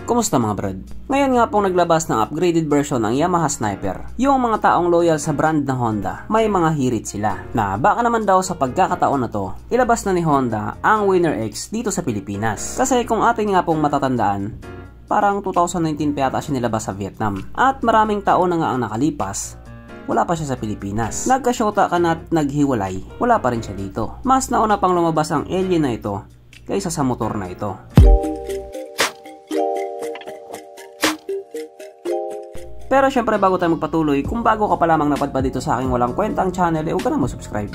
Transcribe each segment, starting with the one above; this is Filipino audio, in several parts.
Kumusta mga brad? Ngayon nga pong naglabas ng upgraded version ng Yamaha Sniper. Yung mga taong loyal sa brand na Honda, may mga hirit sila. Na baka naman daw sa pagkakataon na to, ilabas na ni Honda ang Winner X dito sa Pilipinas. Kasi kung atin nga pong matatandaan, parang 2019 pa yata siya nilabas sa Vietnam. At maraming taon na nga ang nakalipas, wala pa siya sa Pilipinas. Nagkasyota ka na at naghiwalay, wala pa rin siya dito. Mas nauna pang lumabas ang alien na ito kaysa sa motor na ito. Pero syempre bago tayo magpatuloy, kung bago ka pa lamang napadpad dito sa aking walang kwentang channel, huwag ka na mo-subscribe.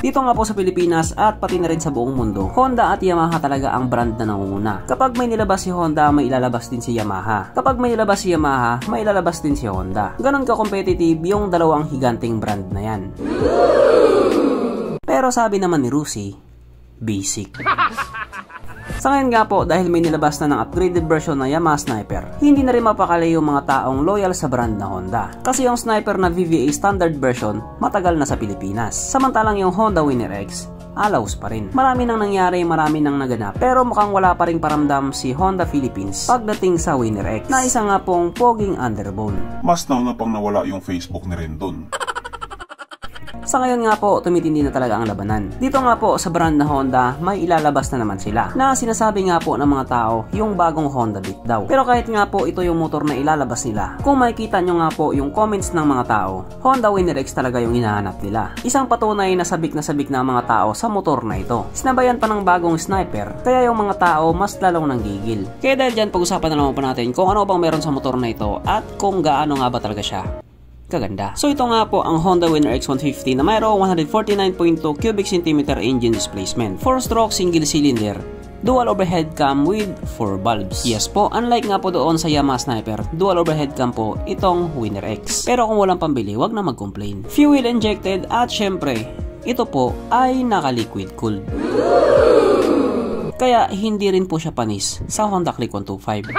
Dito nga po sa Pilipinas at pati na rin sa buong mundo, Honda at Yamaha talaga ang brand na nangunguna. Kapag may nilabas si Honda, may ilalabas din si Yamaha. Kapag may nilabas si Yamaha, may ilalabas din si Honda. Ganon ka-competitive yung dalawang higanting brand na yan. Pero sabi naman ni Rusi, basic. Sa ngayon nga po, dahil may nilabas na ng upgraded version na Yamaha Sniper, hindi na rin mapakali yung mga taong loyal sa brand na Honda. Kasi yung Sniper na VVA standard version, matagal na sa Pilipinas. Samantalang yung Honda Winner X, alaws pa rin. Marami nang nangyari, marami nang naganap, pero mukhang wala pa ring paramdam si Honda Philippines pagdating sa Winner X, na isa nga pong poging underbone. Mas nauna pang nawala yung Facebook ni Rendon. Sa ngayon nga po, tumitindi na talaga ang labanan. Dito nga po sa brand na Honda, may ilalabas na naman sila. Na sinasabi nga po ng mga tao, yung bagong Honda Beat daw. Pero kahit nga po ito yung motor na ilalabas nila, kung makikita nyo nga po yung comments ng mga tao, Honda Winner X talaga yung hinahanap nila. Isang patunay na sabik na mga tao sa motor na ito. Sinabayan pa ng bagong Sniper, kaya yung mga tao mas lalong nanggigil. Kaya dahil dyan, pag-usapan na naman po natin kung ano bang meron sa motor na ito at kung gaano nga ba talaga siya kaganda. So ito nga po ang Honda Winner X150 na mayroong 149.2 cubic centimeter engine displacement, 4-stroke single cylinder, dual overhead cam with 4 bulbs. Yes po, unlike nga po doon sa Yamaha Sniper, dual overhead cam po itong Winner X. Pero kung walang pambili, wag na mag-complain. Fuel injected at syempre, ito po ay naka-liquid cooled. Kaya hindi rin po siya panis sa Honda Click 125.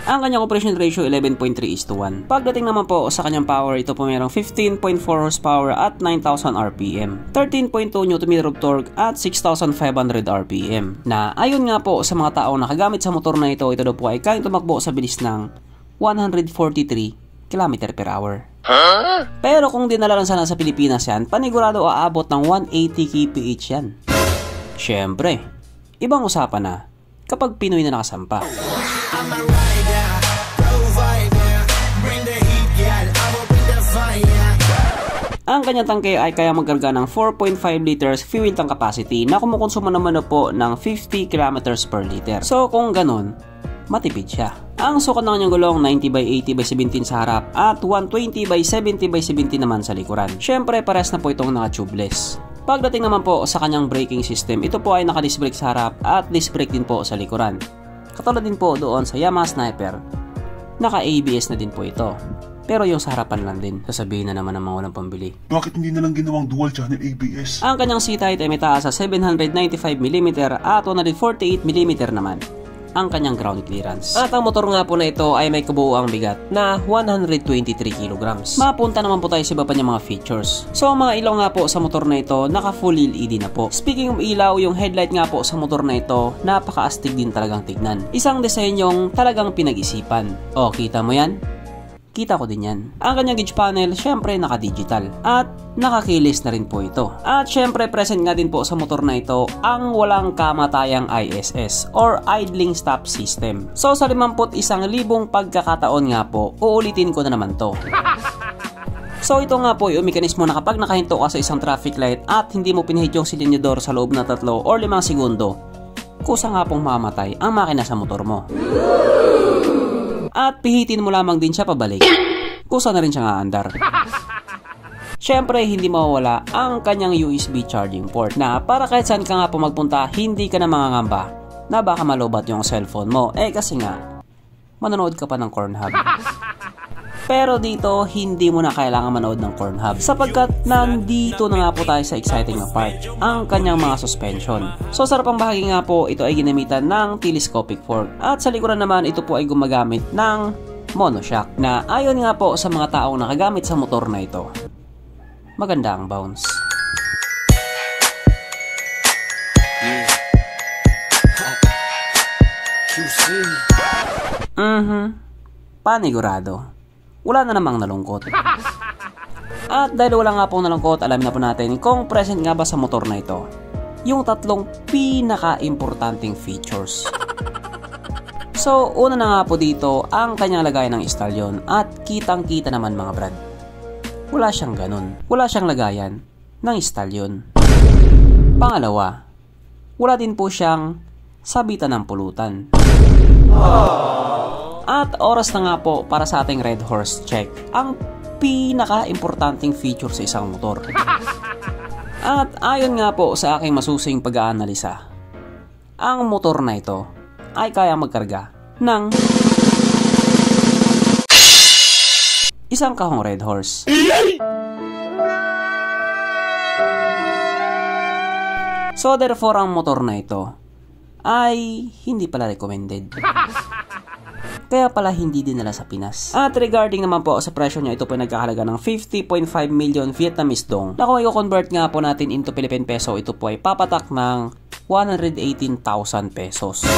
Ang kanyang compression ratio 11.3:1. Pagdating naman po sa kanyang power, ito po mayroong 15.4 horsepower at 9,000 RPM, 13.2 Nm of torque at 6,500 RPM. Na ayon nga po sa mga taong nakagamit sa motor na ito daw po ay kayang tumakbo sa bilis ng 143 km/h. Pero kung dinala lang sana sa Pilipinas yan, panigurado aabot ng 180 kph yan. Syempre, ibang usapan na kapag Pinoy na nakasampa. Ang kanyang tangke ay kaya magkarga ng 4.5 liters fuel tank capacity na kumukonsumo naman na po ng 50 kilometers per liter. So kung ganun, matipid siya. Ang sukat ng kanyang gulong 90/80/17 sa harap at 120/70/70 naman sa likuran. Syempre pares na po itong naka-tubeless. Pagdating naman po sa kanyang braking system, ito po ay naka-disc brake sa harap at disc brake din po sa likuran. Katulad din po doon sa Yamaha Sniper, naka-ABS na din po ito. Pero yung sa harapan lang din, sasabihin na naman ng mga walang pambili. Bakit hindi na lang ginawang dual channel ABS? Ang kanyang seat height ay may taas sa 795mm at 148mm naman ang kanyang ground clearance. At ang motor nga po na ito ay may kabuuang bigat na 123 kg. Mapunta naman po tayo sa iba pa niyang mga features. So mga ilaw nga po sa motor na ito, naka full LED na po. Speaking of ilaw, yung headlight nga po sa motor na ito, napaka-astig din talagang tignan. Isang disenyong talagang pinag-isipan. O, kita mo yan? Kita ko din yan. Ang kanyang gauge panel, syempre naka-digital. At naka-keyless na rin po ito. At syempre present nga din po sa motor na ito ang walang kamatayang ISS or Idling Stop System. So sa 51,000 pagkakataon nga po, uulitin ko na naman to. So ito nga po yung mekanismo na kapag nakahinto ka sa isang traffic light at hindi mo pinahit yung silinyador sa loob na 3 or 5 segundo, kusa nga pong mamatay ang makina sa motor mo. At pihitin mo lamang din siya pabalik, kusa na rin siya aandar. Syempre hindi mawawala ang kanyang USB charging port na para kahit saan ka nga po magpunta, hindi ka na mangangamba na baka malobat yung cellphone mo. Kasi nga, manonood ka pa ng Pornhub. Pero dito, hindi mo na kailangan manood ng Pornhub sapagkat nandito na nga po tayo sa exciting na part, ang kanyang mga suspension. So sa harapang bahagi nga po, ito ay ginamitan ng telescopic fork at sa likuran naman ito po ay gumagamit ng monoshock na ayon nga po sa mga taong nakagamit sa motor na ito, maganda ang bounce. Panigurado. Wala na namang nalungkot. At dahil wala nga pong nalungkot, alamin na po natin kung present nga ba sa motor na ito yung tatlong pinaka-importanting features. So, una na nga po dito ang kanyang lagayan ng stallion at kitang-kita naman mga brad. Wala siyang ganun. Wala siyang lagayan ng stallion. Pangalawa, wala din po siyang sabitan ng pulutan. At oras na nga po para sa ating Red Horse check ang pinaka-importanting feature sa isang motor. At ayon nga po sa aking masusing pag-aanalisa, ang motor na ito ay kaya magkarga ng isang kahong Red Horse. So therefore ang motor na ito ay hindi pala recommended. Kaya pala hindi dinala sa Pinas. At regarding naman po sa presyo niya, ito po nagkakalaga ng 50.5 million Vietnamese dong. Na kung i-convert nga po natin into Philippine peso, ito po ay papatak ng 118,000 pesos.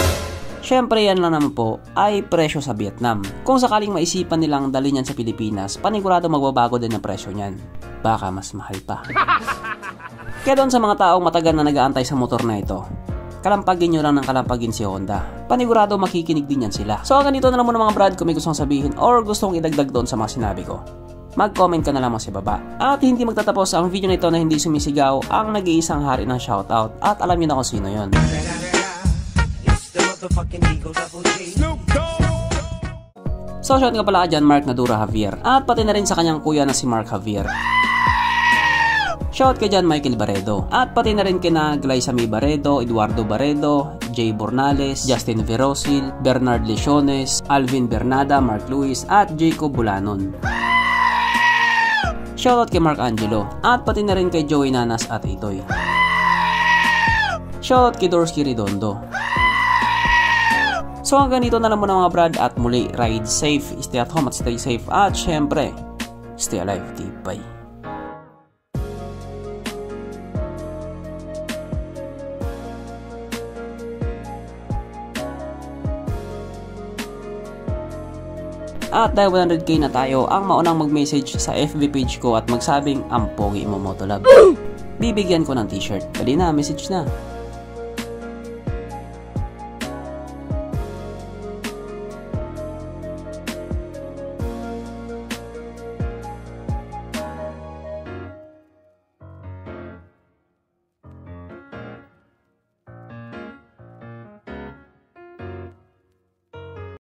Syempre yan lang naman po ay presyo sa Vietnam. Kung sakaling maisipan nilang dalhin yan sa Pilipinas, panigurado magbabago din ang presyo niyan. Baka mas mahal pa. Kaya doon sa mga taong matagal na nag-aantay sa motor na ito, kalampagin nyo lang ng kalampagin si Honda. Panigurado makikinig din yan sila. So hanggang dito na lang muna mga brad, kung may gustong sabihin or gustong idagdag doon sa mga sinabi ko, mag-comment ka na lamang sa baba. At hindi magtatapos ang video na ito na hindi sumisigaw ang nag-iisang hari ng shoutout. At alam nyo na kung sino yun. So shout nga pala ka dyan, Mark Nadura Javier. At pati na rin sa kanyang kuya na si Mark Javier. Shout kay dyan Michael Baredo. At pati na rin kina Glyza May Baredo, Eduardo Baredo, Jay Bornales, Justin Verosil, Bernard Lesiones, Alvin Bernada, Mark Luis, at Jacob Bulanon. Shoutout kay Mark Angelo. At pati na rin kay Joey Nanas at Itoy. Shoutout kay Dorsky Redondo. So hanggang dito na lang muna mga brad, at muli, ride safe, stay at home at stay safe, at syempre, stay alive, bye. At dahil 100k na tayo, ang maunang mag-message sa FB page ko at magsabing ang pogi mo Motolab, bibigyan ko ng t-shirt. Dali na, message na.